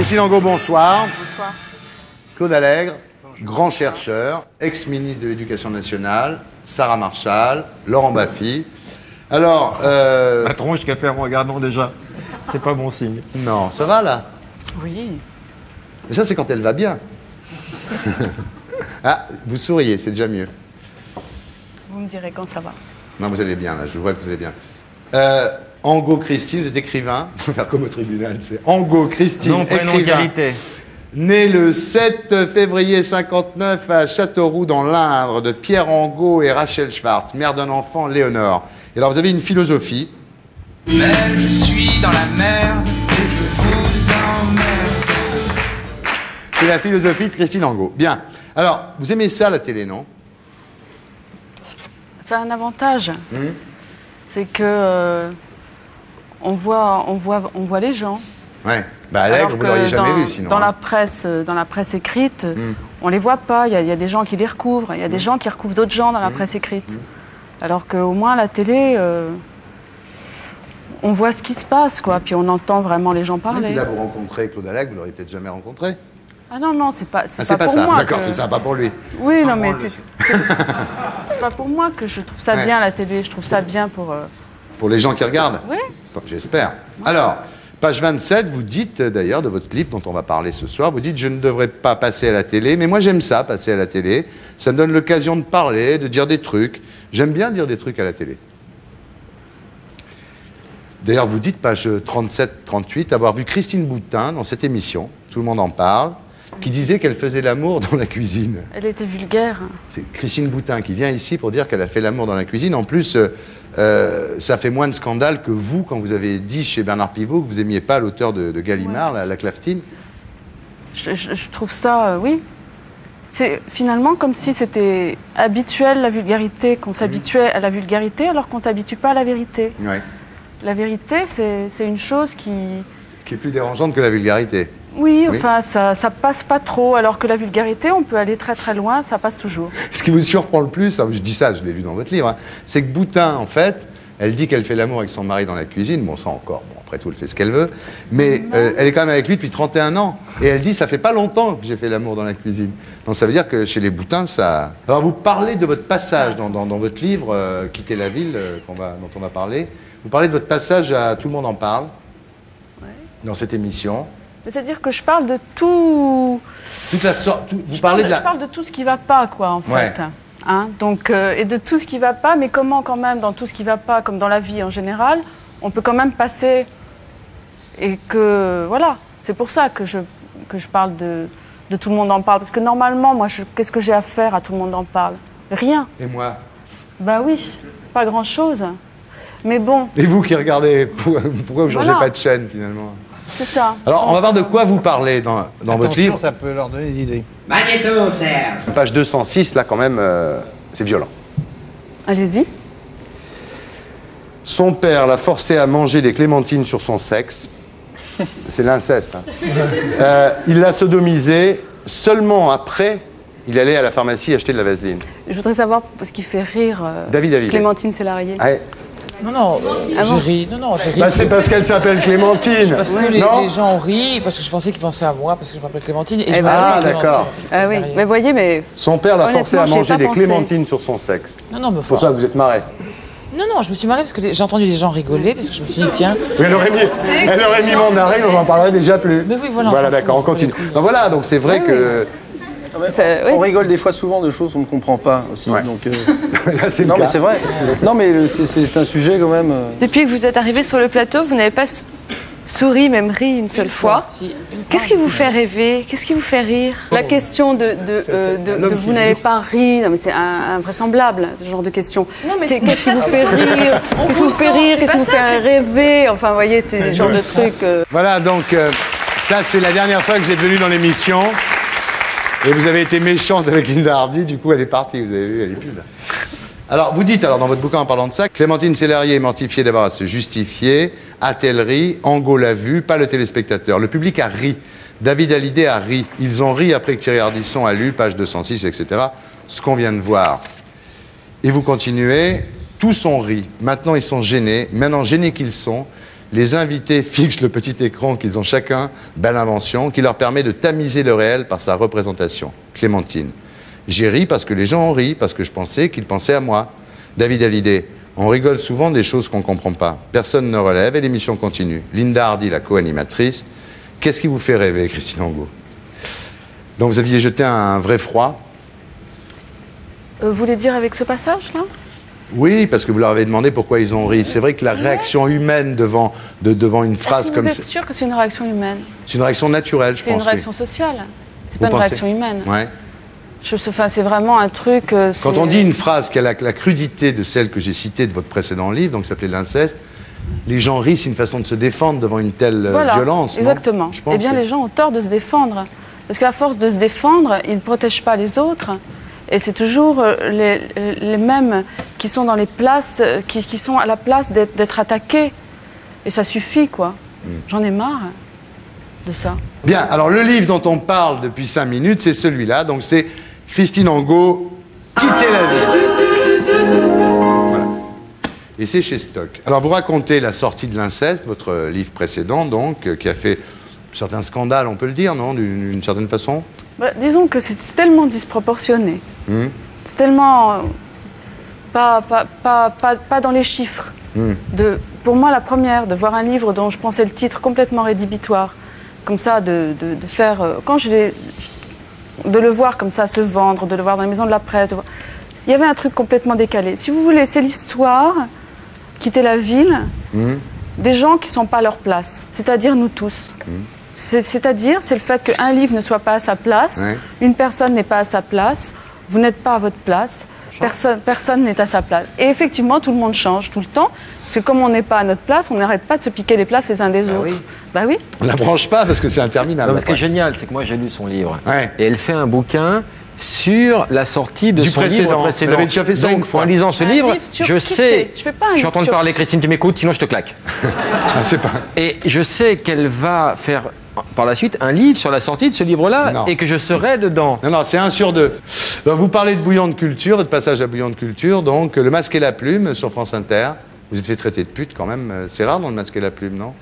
Christine Angot, bonsoir. Bonsoir. Claude Allègre, grand chercheur, ex-ministre de l'Éducation nationale, Sarah Marshall, Laurent Baffy. Alors... La tronche qu'a fait en regardant déjà, c'est pas bon signe. Non, ça va là? Oui. Mais ça, c'est quand elle va bien. Ah, vous souriez, c'est déjà mieux. Vous me direz quand ça va. Non, vous allez bien, là, je vois que vous allez bien. Angot Christine, vous êtes écrivain. Il faut faire comme au tribunal, c'est Angot Christine, Non, prénom, écrivain. qualité. Né le 7 février 59 à Châteauroux dans l'Indre de Pierre Angot et Rachel Schwartz, mère d'un enfant, Léonore. Et alors vous avez une philosophie. Mais je suis dans la merde et je vous emmerde. C'est la philosophie de Christine Angot. Bien. Alors, vous aimez ça, la télé, non? Ça a un avantage. C'est que on voit les gens. Ouais. Bah, Allègre, vous l'auriez jamais vu, sinon. Dans hein. la presse écrite, on les voit pas. Il y a des gens qui les recouvrent. Il y a des gens qui recouvrent d'autres gens dans la presse écrite. Alors qu'au moins, la télé, on voit ce qui se passe, quoi. Puis on entend vraiment les gens Et parler. puis là, vous rencontrez Claude Allègre, vous l'auriez peut-être jamais rencontré. Ah non, non, c'est pas C'est pas pour ça. moi. D'accord, c'est ça, pas pour lui. Oui, non, mais c'est pas pour moi que je trouve ça bien, la télé. Je trouve ça bien pour... Pour les gens qui regardent. Oui. J'espère. Alors, page 27, vous dites, d'ailleurs, de votre livre dont on va parler ce soir, vous dites « Je ne devrais pas passer à la télé, mais moi j'aime ça, passer à la télé. Ça me donne l'occasion de parler, de dire des trucs. J'aime bien dire des trucs à la télé. » D'ailleurs, vous dites, page 37-38, avoir vu Christine Boutin dans cette émission, tout le monde en parle, qui disait qu'elle faisait l'amour dans la cuisine. Elle était vulgaire. C'est Christine Boutin qui vient ici pour dire qu'elle a fait l'amour dans la cuisine. En plus, ça fait moins de scandale que vous, quand vous avez dit chez Bernard Pivot que vous n'aimiez pas l'auteur de Gallimard, la Claftine. Je trouve ça, oui. C'est finalement comme si c'était habituel, la vulgarité, qu'on s'habituait à la vulgarité alors qu'on ne s'habitue pas à la vérité. Ouais. La vérité, c'est une chose qui est plus dérangeante que la vulgarité. Oui, enfin, ça passe pas trop, alors que la vulgarité, on peut aller très très loin, ça passe toujours. Ce qui vous surprend le plus, je dis ça, je l'ai lu dans votre livre, hein, c'est que Boutin, en fait, elle dit qu'elle fait l'amour avec son mari dans la cuisine, bon, ça encore, bon, après tout, elle fait ce qu'elle veut, mais elle est quand même avec lui depuis 31 ans, et elle dit, ça fait pas longtemps que j'ai fait l'amour dans la cuisine. Donc ça veut dire que chez les Boutins, ça... Alors vous parlez de votre passage dans votre livre, Quitter la ville, dont on va parler, vous parlez de votre passage à Tout le monde en parle, dans cette émission. C'est-à-dire que je parle de tout... Toute la sorte... Je parle de tout ce qui va pas, quoi, en fait. Hein, donc, et de tout ce qui va pas, mais comment, quand même, dans tout ce qui va pas, comme dans la vie en général, on peut quand même passer... Et que, voilà, c'est pour ça que je parle de Tout le monde en parle. Parce que normalement, moi, qu'est-ce que j'ai à faire à Tout le monde en parle? Rien. Et moi? Ben oui, pas grand-chose. Mais bon... Et vous qui regardez, pourquoi vous ne changez pas de chaîne, finalement? C'est ça. Alors, on va voir de quoi vous parlez dans votre livre. Ça peut leur donner des idées. Magnéto, Serge. Page 206, là, quand même, c'est violent. Allez-y. Son père l'a forcé à manger des clémentines sur son sexe. C'est l'inceste. Hein. Il l'a sodomisé. Seulement après, il allait à la pharmacie acheter de la vaseline. Je voudrais savoir ce qui fait rire David. Clémentine Sélarié. Ouais. Non, j'ai ri. Non, j'ai ri. Bah, c'est parce qu'elle s'appelle Clémentine. Parce que les gens ont ri, parce que je pensais qu'ils pensaient à moi, parce que je m'appelle Clémentine. Et d'accord. Ah oui, mais voyez, mais... Son père l'a forcé à manger des clémentines sur son sexe. Non, mais pour ça, vous êtes marré. Non, je me suis marrée parce que j'ai entendu les gens rigoler, parce que je me suis dit, tiens... Oui, elle aurait mis mon arrêt, on n'en parlerait déjà plus. Mais oui, voilà. Voilà, d'accord, on continue. Donc voilà, donc c'est vrai que... On rigole des fois souvent de choses qu'on ne comprend pas aussi. Ouais. Donc, Là, c'est non, mais c'est vrai. Non, mais c'est un sujet quand même. Depuis que vous êtes arrivé sur le plateau, vous n'avez pas souri, même ri une seule fois. Qu'est-ce qui vous fait rêver? Qu'est-ce qui vous fait rire? La question de vous n'avez pas ri, non, mais c'est invraisemblable, ce genre de question. Qu'est-ce qui vous fait rire? Qu'est-ce qui vous fait rire? Qu'est-ce qui vous fait rêver? Enfin, vous voyez, c'est ce genre de truc. Voilà, donc, ça, c'est la dernière fois que vous êtes venu dans l'émission. Et vous avez été méchante avec Linda Hardy, du coup elle est partie, vous avez vu, elle est plus là. Alors vous dites, dans votre bouquin en parlant de ça, Clémentine Sélarié est mortifiée d'avoir à se justifier, a-t-elle ri, Angot l'a vu, pas le téléspectateur. Le public a ri, David Hallyday a ri, ils ont ri après que Thierry Ardisson a lu, page 206, etc., ce qu'on vient de voir. Et vous continuez, tous ont ri, maintenant ils sont gênés, maintenant gênés qu'ils sont, les invités fixent le petit écran qu'ils ont chacun, belle invention, qui leur permet de tamiser le réel par sa représentation. Clémentine. J'ai ri parce que les gens ont ri, parce que je pensais qu'ils pensaient à moi. David Hallyday. On rigole souvent des choses qu'on ne comprend pas. Personne ne relève et l'émission continue. Linda Hardy, la co-animatrice. Qu'est-ce qui vous fait rêver, Christine Angot? Donc vous aviez jeté un vrai froid. Vous voulez dire avec ce passage-là? Oui, parce que vous leur avez demandé pourquoi ils ont ri. C'est vrai que la réaction humaine devant une phrase comme ça... Vous êtes sûr que c'est une réaction humaine? C'est une réaction naturelle, je pense. C'est une réaction sociale. C'est pas une réaction humaine. Ouais. C'est vraiment un truc... Quand on dit une phrase qui a la crudité de celle que j'ai citée de votre précédent livre, donc qui s'appelait L'inceste, les gens rient, c'est une façon de se défendre devant une telle violence. Exactement. Eh bien, les gens ont tort de se défendre. Parce qu'à force de se défendre, ils ne protègent pas les autres. Et c'est toujours les mêmes qui sont dans les places, qui sont à la place d'être attaqués. Et ça suffit, quoi. J'en ai marre de ça. Bien, alors le livre dont on parle depuis 5 minutes, c'est celui-là. Donc c'est Christine Angot, Quitter la ville. Voilà. Et c'est chez Stock. Alors vous racontez la sortie de L'Inceste, votre livre précédent, donc, qui a fait certains scandales, on peut le dire, non, d'une certaine façon? Disons que c'est tellement disproportionné. C'est tellement... pas dans les chiffres. Pour moi, la première, de voir un livre dont je pensais le titre complètement rédhibitoire, comme ça, de faire... de le voir comme ça se vendre, de le voir dans les maisons de la presse. Il y avait un truc complètement décalé. Si vous voulez, c'est l'histoire, Quitter la ville, des gens qui ne sont pas à leur place, c'est-à-dire nous tous. C'est-à-dire, c'est le fait qu'un livre ne soit pas à sa place, une personne n'est pas à sa place, vous n'êtes pas à votre place, personne n'est à sa place. Et effectivement, tout le monde change tout le temps, parce que comme on n'est pas à notre place, on n'arrête pas de se piquer les places les uns des autres. Oui. On ne la branche pas parce que c'est interminable. Non, ce qui est génial, c'est que moi j'ai lu son livre. Et elle fait un bouquin sur la sortie de son livre précédent. Elle avait déjà fait ça une fois. En lisant ce livre, je sais... Je suis en train de parler, Christine, tu m'écoutes, sinon je te claque. Et je sais qu'elle va faire... par la suite, un livre sur la sortie de ce livre-là et que je serai dedans. Non, c'est 1 sur 2. Donc, vous parlez de Bouillante Culture, votre passage à Bouillante Culture, donc Le Masque et la Plume sur France Inter. Vous êtes fait traiter de pute quand même. C'est rare dans Le Masque et la Plume, non?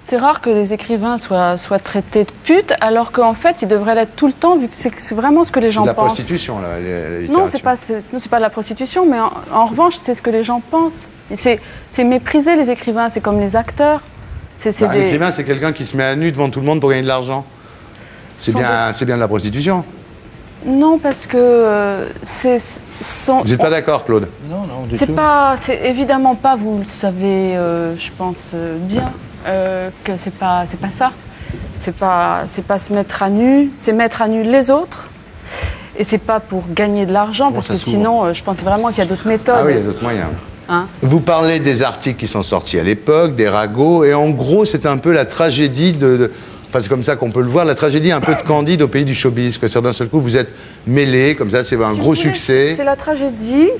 C'est rare que les écrivains soient traités de pute, alors qu'en fait, ils devraient l'être tout le temps, vu que c'est vraiment ce que les gens pensent. C'est de la prostitution, là, la littérature. Non, c'est pas de la prostitution, mais en revanche, c'est ce que les gens pensent. C'est mépriser les écrivains, c'est comme les acteurs. Un écrivain, c'est quelqu'un qui se met à nu devant tout le monde pour gagner de l'argent. C'est bien de la prostitution. Non, parce que Vous n'êtes pas d'accord, Claude? Non, du tout. C'est évidemment pas, vous le savez, je pense bien, que c'est pas ça. C'est pas se mettre à nu, c'est mettre à nu les autres. Et c'est pas pour gagner de l'argent, parce que sinon, je pense vraiment qu'il y a d'autres méthodes. Ah oui, il y a d'autres moyens. Vous parlez des articles qui sont sortis à l'époque, des ragots, et en gros, c'est un peu la tragédie enfin, c'est comme ça qu'on peut le voir, la tragédie un peu de Candide au pays du showbiz, que d'un seul coup, vous êtes mêlés, comme ça, c'est un gros succès. C'est la tragédie,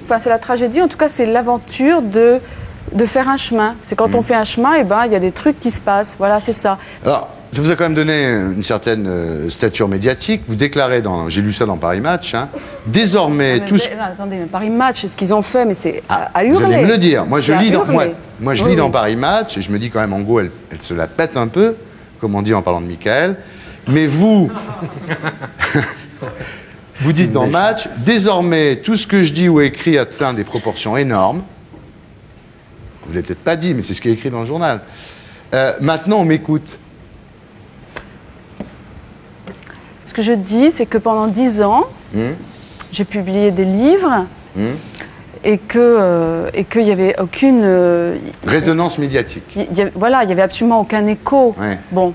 en tout cas, c'est l'aventure de faire un chemin. C'est quand on fait un chemin, et il y a des trucs qui se passent, voilà, c'est ça. Alors, ça vous a quand même donné une certaine stature médiatique. Vous déclarez j'ai lu ça dans Paris Match, désormais attendez, mais Paris Match, ce qu'ils ont fait, mais c'est à hurler. Vous allez me le dire. Moi, je lis dans Paris Match et je me dis quand même, Angot, elle se la pète un peu, comme on dit en parlant de Michael. Mais vous, vous dites dans Match, désormais, tout ce que je dis ou écris atteint des proportions énormes. Vous ne l'avez peut-être pas dit, mais c'est ce qui est écrit dans le journal. Maintenant, on m'écoute. Ce que je dis, c'est que pendant 10 ans, j'ai publié des livres et qu'il n'y avait aucune... résonance médiatique. Il n'y avait absolument aucun écho. Bon,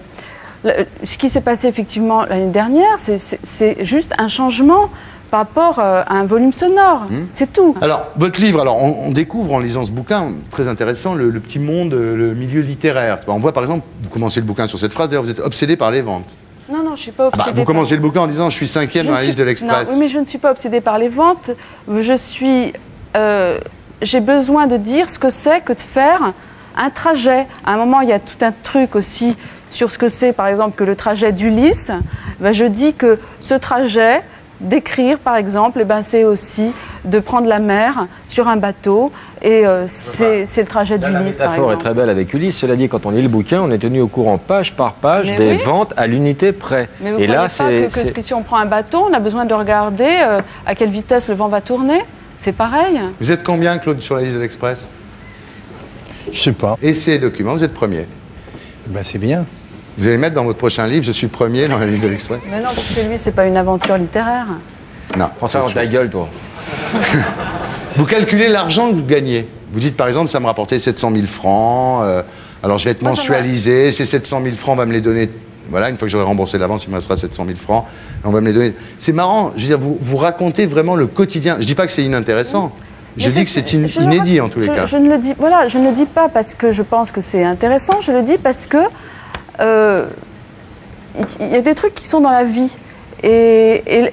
ce qui s'est passé effectivement l'année dernière, c'est juste un changement par rapport à un volume sonore. C'est tout. Alors, votre livre, on découvre en lisant ce bouquin, très intéressant, le petit monde, le milieu littéraire. On voit par exemple, vous commencez le bouquin sur cette phrase, d'ailleurs vous êtes obsédé par les ventes. Non, je ne suis pas obsédée. Vous commencez le bouquin en disant « je suis 5e dans la liste de l'Express ». Oui, mais je ne suis pas obsédée par les ventes. J'ai besoin de dire ce que c'est que de faire un trajet. À un moment, il y a tout un truc aussi sur ce que c'est, par exemple, que le trajet d'Ulysse. Je dis que ce trajet, d'écrire, par exemple, c'est aussi de prendre la mer sur un bateau. Et c'est le trajet d'Ulysse, par exemple. La métaphore est très belle avec Ulysse. Cela dit, quand on lit le bouquin, on est tenu au courant page par page des ventes à l'unité près. Mais vous ne croyez pas que si on prend un bateau, on a besoin de regarder à quelle vitesse le vent va tourner? C'est pareil. Vous êtes combien, Claude, sur la liste de l'Express? Je sais pas. Et ces documents, vous êtes premier. Ben, c'est bien. Vous allez mettre dans votre prochain livre, je suis premier dans la liste de l'Express. Mais non, parce que lui, c'est pas une aventure littéraire. Non. Prends ça dans ta gueule, toi. Vous calculez l'argent que vous gagnez. Vous dites, par exemple, ça me rapportait 700 000 francs, alors je vais être mensualisé, ces 700 000 francs, on va me les donner, voilà, une fois que j'aurai remboursé l'avance, il me restera 700 000 francs, et on va me les donner. C'est marrant, je veux dire, vous racontez vraiment le quotidien. Je dis pas que c'est inintéressant, je dis que c'est inédit en tous les cas. Je ne le dis, voilà, je ne le dis pas parce que je pense que c'est intéressant, je le dis parce que il y a des trucs qui sont dans la vie. Et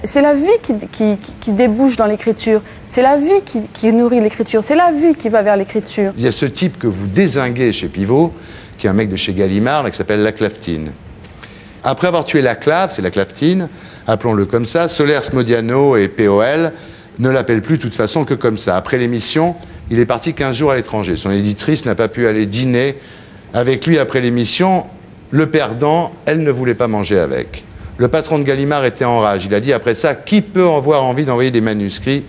c'est la vie qui débouche dans l'écriture. C'est la vie qui nourrit l'écriture. C'est la vie qui va vers l'écriture. Il y a ce type que vous dézinguez chez Pivot, qui est un mec de chez Gallimard, qui s'appelle Laclaftine. Après avoir tué Laclave, c'est Laclaftine, appelons-le comme ça, Solers, Modiano et POL ne l'appellent plus de toute façon que comme ça. Après l'émission, il est parti 15 jours à l'étranger. Son éditrice n'a pas pu aller dîner avec lui après l'émission. Le perdant, elle ne voulait pas manger avec. Le patron de Gallimard était en rage. Il a dit après ça, qui peut avoir envie d'envoyer des manuscrits?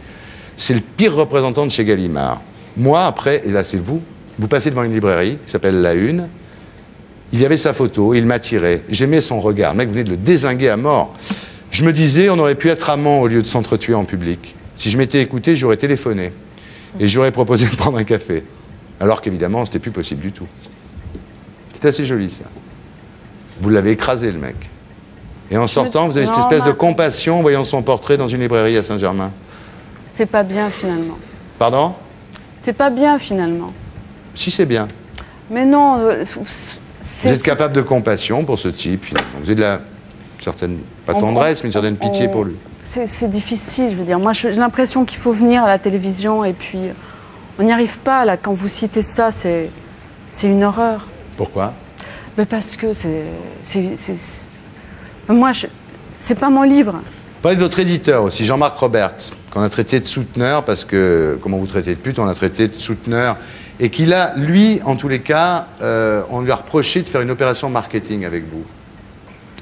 C'est le pire représentant de chez Gallimard. Moi, après, et là c'est vous passez devant une librairie qui s'appelle La Une. Il y avait sa photo, il m'attirait. J'aimais son regard. Le mec venait de le dézinguer à mort. Je me disais, on aurait pu être amants au lieu de s'entretuer en public. Si je m'étais écouté, j'aurais téléphoné. Et j'aurais proposé de prendre un café. Alors qu'évidemment, c'était plus possible du tout. C'est assez joli, ça. Vous l'avez écrasé, le mec. Et en sortant, vous avez cette espèce de compassion en voyant son portrait dans une librairie à Saint-Germain. C'est pas bien, finalement. Pardon? C'est pas bien, finalement. Si, c'est bien. Mais non, vous êtes capable de compassion pour ce type, finalement. Vous avez de la certaine, pas tendresse, mais une certaine pitié pour lui. C'est difficile, je veux dire. Moi, j'ai l'impression qu'il faut venir à la télévision et puis on n'y arrive pas, là. Quand vous citez ça, c'est une horreur. Pourquoi? Ben parce que moi, c'est pas mon livre. Parlez de votre éditeur aussi, Jean-Marc Roberts, qu'on a traité de souteneur, parce que, comment vous traitez de pute, on l'a traité de souteneur, et qu'il a, lui, en tous les cas, on lui a reproché de faire une opération marketing avec vous.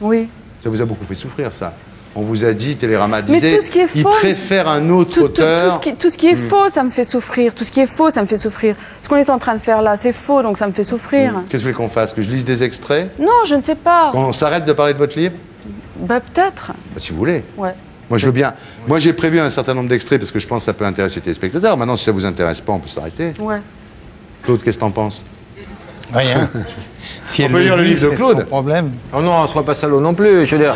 Oui. Ça vous a beaucoup fait souffrir, ça. On vous a dit, Télérama disait, il préfère un autre auteur. Tout ce qui est faux, ça me fait souffrir. Tout ce qui est faux, ça me fait souffrir. Ce qu'on est en train de faire là, c'est faux, donc ça me fait souffrir. Qu'est-ce que vous voulez qu'on fasse? Que je lise des extraits? Non, je ne sais pas. Qu'on s'arrête de parler de votre livre? Bah peut-être. Bah, si vous voulez. Ouais. Moi je veux bien. Moi j'ai prévu un certain nombre d'extraits parce que je pense que ça peut intéresser les téléspectateurs. Maintenant si ça vous intéresse pas, on peut s'arrêter. Ouais. Claude, qu'est-ce que t'en penses? Rien. Si on peut lire le livre de Claude. Problème. Oh non, on ne soit pas salaud non plus, je veux dire.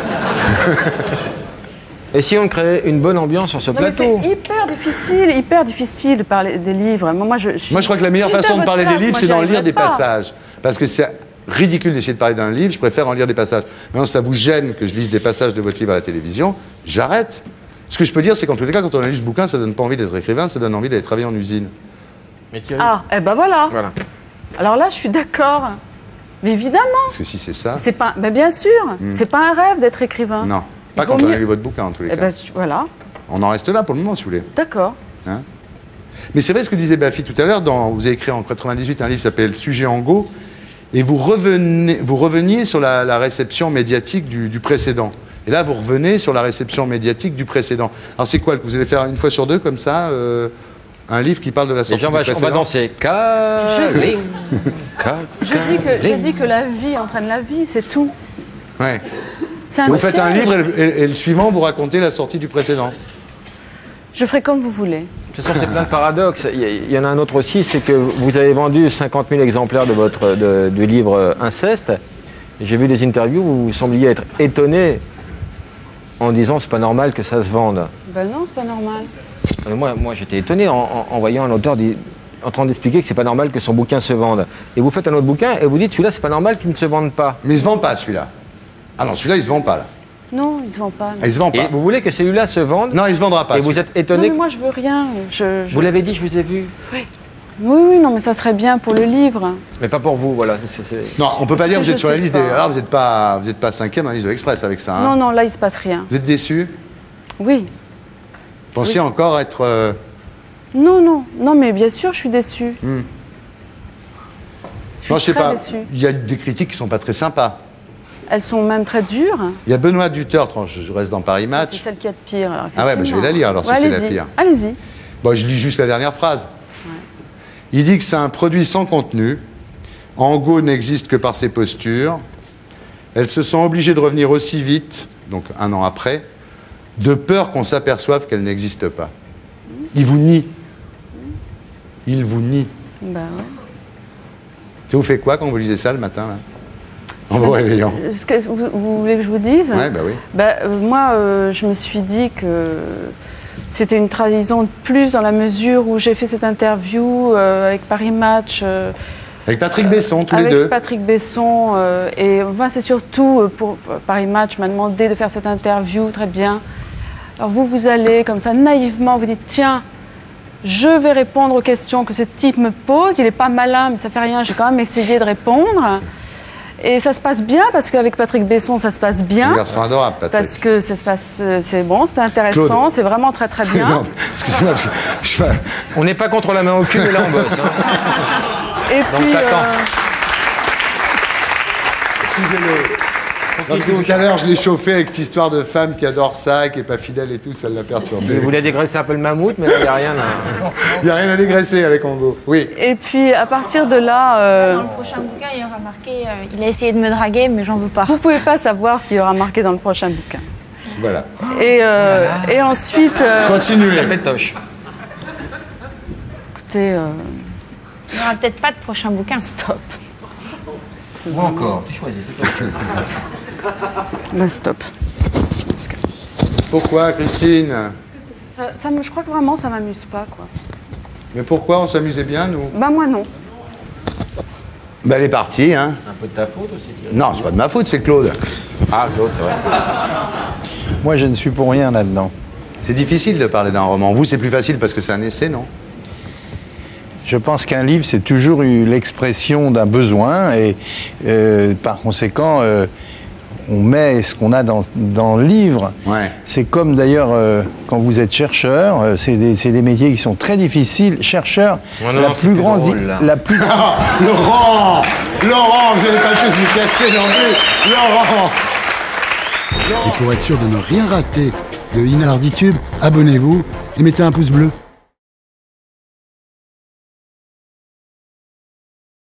Et si on crée une bonne ambiance sur ce plateau? C'est hyper difficile de parler des livres. Moi je crois que la meilleure façon de parler des livres, c'est d'en lire des passages. Parce que c'est ridicule d'essayer de parler d'un livre, je préfère en lire des passages. Maintenant, ça vous gêne que je lise des passages de votre livre à la télévision, j'arrête. Ce que je peux dire, c'est qu'en tous les cas, quand on a lu ce bouquin, ça donne pas envie d'être écrivain, ça donne envie d'aller travailler en usine. Ah, eh ben voilà. Alors là, je suis d'accord. Mais évidemment. Parce que si c'est ça... C'est pas... Ben bien sûr, c'est pas un rêve d'être écrivain. Non, pas quand on a lu votre bouquin, en tous les cas. Ben, voilà. On en reste là pour le moment, si vous voulez. D'accord. Hein? Mais c'est vrai ce que disait Baffy tout à l'heure, vous avez écrit en 98 un livre qui s'appelle « Sujet en go ». Et vous reveniez sur la réception médiatique du précédent. Et là, vous revenez sur la réception médiatique du précédent. Alors, c'est quoi? Vous allez faire une fois sur deux, comme ça, un livre qui parle de la sortie du précédent? On va danser. Je dis que la vie entraîne la vie, c'est tout. Ouais. Vous faites un livre et le suivant, vous racontez la sortie du précédent. Je ferai comme vous voulez. De toute façon, c'est plein de paradoxes. Il y en a un autre aussi, c'est que vous avez vendu 50 000 exemplaires du livre Inceste. J'ai vu des interviews où vous sembliez être étonné en disant c'est pas normal que ça se vende. Ben non, c'est pas normal. Moi j'étais étonné en voyant un auteur en train d'expliquer que c'est pas normal que son bouquin se vende. Et vous faites un autre bouquin et vous dites celui-là c'est pas normal qu'il ne se vende pas. Mais il se vend pas celui-là. Ah non, celui-là il se vend pas là. Non, il se vend pas. Il se vend pas. Et vous voulez que celui-là se vende? Non, il se vendra pas. Et vous êtes étonné? Non, mais moi je veux rien. Vous l'avez dit, je vous ai vu. Oui. Oui, non, mais ça serait bien pour le livre. Mais pas pour vous, voilà. Non, on peut pas dire que vous êtes sur la liste des... Alors, vous n'êtes pas 5e dans la liste de l'Express avec ça. Hein. Non, là, il se passe rien. Vous êtes déçu? Oui. pensiez encore être... Non, mais bien sûr, je suis déçue. Je sais pas, il y a des critiques qui sont pas très sympas. Elles sont même très dures. Il y a Benoît Dutertre, je reste dans Paris Match. C'est celle qui a de pire. Alors, ah ouais, je vais la lire alors si c'est la pire. Allez-y. Bon, je lis juste la dernière phrase. Ouais. Il dit que c'est un produit sans contenu. Angot n'existe que par ses postures. Elles se sont obligées de revenir aussi vite, donc 1 an après, de peur qu'on s'aperçoive qu'elle n'existe pas. Il vous nie. Il vous nie. Bah ouais. Ça vous fait quoi quand vous lisez ça le matin, là, en vous réveillant? Vous voulez que je vous dise? Ouais, bah oui. Moi, je me suis dit que c'était une trahison de plus dans la mesure où j'ai fait cette interview avec Paris Match. Avec Patrick Besson, tous les deux. Avec Patrick Besson. Et enfin, c'est surtout pour Paris Match m'a demandé de faire cette interview, très bien. Alors vous allez comme ça, naïvement, vous dites, tiens, je vais répondre aux questions que ce type me pose. Il n'est pas malin, mais ça fait rien, j'ai quand même essayé de répondre. Et ça se passe bien, parce qu'avec Patrick Besson, ça se passe bien. C'est un garçon adorable, Patrick. Parce que ça se passe, c'est bon, c'est intéressant, c'est vraiment très très bien. Non, excusez-moi, on n'est pas contre la main au cul, mais là on bosse. Hein. Et donc, puis, excusez-le. Parce que tout à l'heure, je l'ai chauffé avec cette histoire de femme qui adore ça, qui n'est pas fidèle et tout, ça l'a perturbé. Il voulait dégraisser un peu le mammouth, mais il n'y a rien à... Il n'y a rien à dégraisser avec Angot, oui. Et puis, à partir de là... Dans le prochain bouquin, il y aura marqué il a essayé de me draguer, mais j'en veux pas. Vous ne pouvez pas savoir ce qu'il y aura marqué dans le prochain bouquin. Voilà. Et ensuite... Continuez. La pétoche. Écoutez... Il n'y aura peut-être pas de prochain bouquin. Stop. Moi encore, tu choisis, c'est pas Ben stop. Pourquoi, Christine? Parce que je crois que vraiment, ça m'amuse pas, quoi. Mais pourquoi? On s'amusait bien, nous? Ben moi, non. Ben elle est partie, hein. Un peu de ta faute aussi. Non, c'est pas de ma faute, c'est Claude. Ah, Claude, c'est vrai. Moi, je ne suis pour rien là-dedans. C'est difficile de parler d'un roman. Vous, c'est plus facile parce que c'est un essai, non? Je pense qu'un livre, c'est toujours l'expression d'un besoin et par conséquent, on met ce qu'on a dans le livre. Ouais. C'est comme d'ailleurs quand vous êtes chercheur, c'est des métiers qui sont très difficiles. Chercheur, la plus grande... Laurent, vous n'allez pas tous vous casser non plus. Laurent. Et pour être sûr de ne rien rater de Inarditube, abonnez-vous et mettez un pouce bleu.